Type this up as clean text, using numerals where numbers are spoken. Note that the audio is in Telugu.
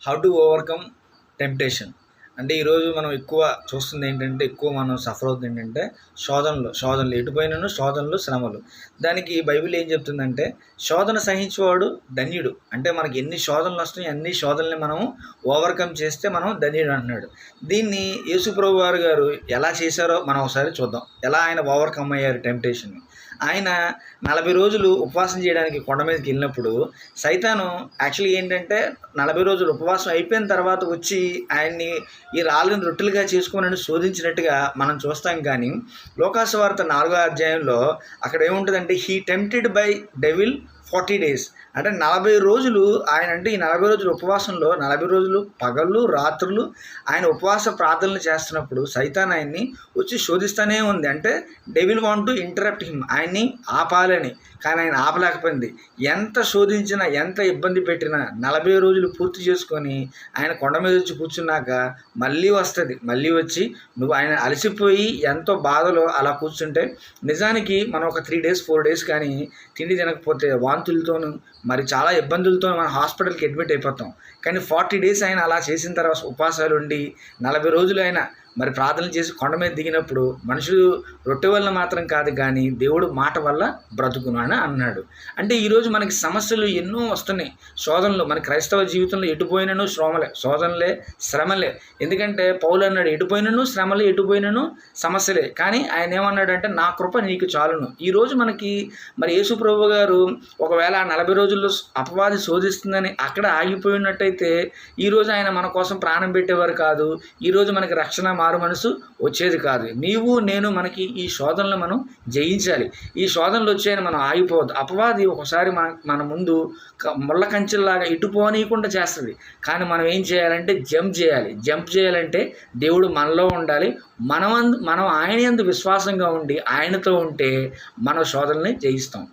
How to overcome temptation. అంటే ఈరోజు మనం ఎక్కువ చూస్తుంది ఏంటంటే, ఎక్కువ మనం సఫర్ అవుతుంది ఏంటంటే శోధనలు ఎటుపోయినను శోధనలు, శ్రమలు. దానికి బైబిల్ ఏం చెప్తుందంటే, శోధన సహించేవాడు ధన్యుడు. అంటే మనకి ఎన్ని శోధనలు వస్తున్నాయి, అన్ని శోధనల్ని మనం ఓవర్కమ్ చేస్తే మనం ధన్యుడు అంటున్నాడు. దీన్ని యేసుప్రభు వారు గారు ఎలా చేశారో మనం ఒకసారి చూద్దాం. ఎలా ఆయన ఓవర్కమ్ అయ్యారు టెంప్టేషన్ని. ఆయన 40 రోజులు ఉపవాసం చేయడానికి కొండ మీదకి వెళ్ళినప్పుడు సైతాను యాక్చువల్లీ ఏంటంటే 40 రోజులు ఉపవాసం అయిపోయిన తర్వాత వచ్చి ఆయన్ని ఈ రాళ్ళని రొట్టెలుగా చేసుకోనని శోధించినట్టుగా మనం చూస్తాం. కానీ లోకాసువార్త 4వ అధ్యాయంలో అక్కడ ఏముంటుందంటే, he tempted by devil 40 days. అంటే 40 రోజులు ఆయన, అంటే ఈ 40 రోజులు ఉపవాసంలో 40 రోజులు పగళ్ళు రాత్రులు ఆయన ఉపవాస ప్రార్థనలు చేస్తున్నప్పుడు సైతాన్ ఆయన్ని వచ్చి శోధిస్తూనే ఉంది. అంటే devil want to interrupt him, ఆయన్ని ఆపాలని. కానీ ఆయన ఆపలేకపోయింది. ఎంత శోధించినా, ఎంత ఇబ్బంది పెట్టినా 40 రోజులు పూర్తి చేసుకొని ఆయన కొండ మీద వచ్చి కూర్చున్నాక మళ్ళీ వస్తుంది. మళ్ళీ వచ్చి నువ్వు, ఆయన అలసిపోయి ఎంతో బాధలో అలా కూర్చుంటే, నిజానికి మనం ఒక 3 days 4 days కానీ తిండి తినకపోతే వాంతులతోనూ మరి చాలా ఇబ్బందులతో మనం హాస్పిటల్కి అడ్మిట్ అయిపోతాం. కానీ 40 days ఆయన అలా చేసిన తర్వాత ఉపవాసాలు ఉండి 40 రోజులు ఆయన మరి ప్రార్థనలు చేసి కొండ మీద దిగినప్పుడు, మనుషులు రొట్టె వల్ల మాత్రం కాదు కానీ దేవుడు మాట వల్ల బ్రతుకును అని అన్నాడు. అంటే ఈరోజు మనకి సమస్యలు ఎన్నో వస్తున్నాయి, శోధనలు. మన క్రైస్తవ జీవితంలో ఎటుపోయినను శోధనలే, శ్రమలే. ఎందుకంటే పౌలు అన్నాడు, ఎటుపోయినను శ్రమలే, ఎటుపోయినను సమస్యలే. కానీ ఆయన ఏమన్నాడంటే, నా కృప నీకు చాలును. ఈరోజు మనకి మరి యేసు ప్రభు గారు ఒకవేళ 40 రోజుల్లో అపవాది శోధిస్తుందని అక్కడ ఆగిపోయినట్టయితే ఈరోజు ఆయన మన కోసం ప్రాణం పెట్టేవారు కాదు. ఈరోజు మనకి రక్షణ, మారు మనసు వచ్చేది కాదు. నీవు నేను మనకి ఈ శోధనలు మనం జయించాలి. ఈ శోధనలు వచ్చాయని మనం ఆగిపోవద్దు. అపవాది ఒకసారి మన ముందు ముళ్ళ కంచెల్లాగా ఇటుపోనీయకుండా చేస్తుంది. కానీ మనం ఏం చేయాలంటే జంప్ చేయాలి. జంప్ చేయాలంటే దేవుడు మనలో ఉండాలి. మనం ఆయన యందు విశ్వాసంగా ఉండి ఆయనతో ఉంటే మన శోధనల్ని జయిస్తాం.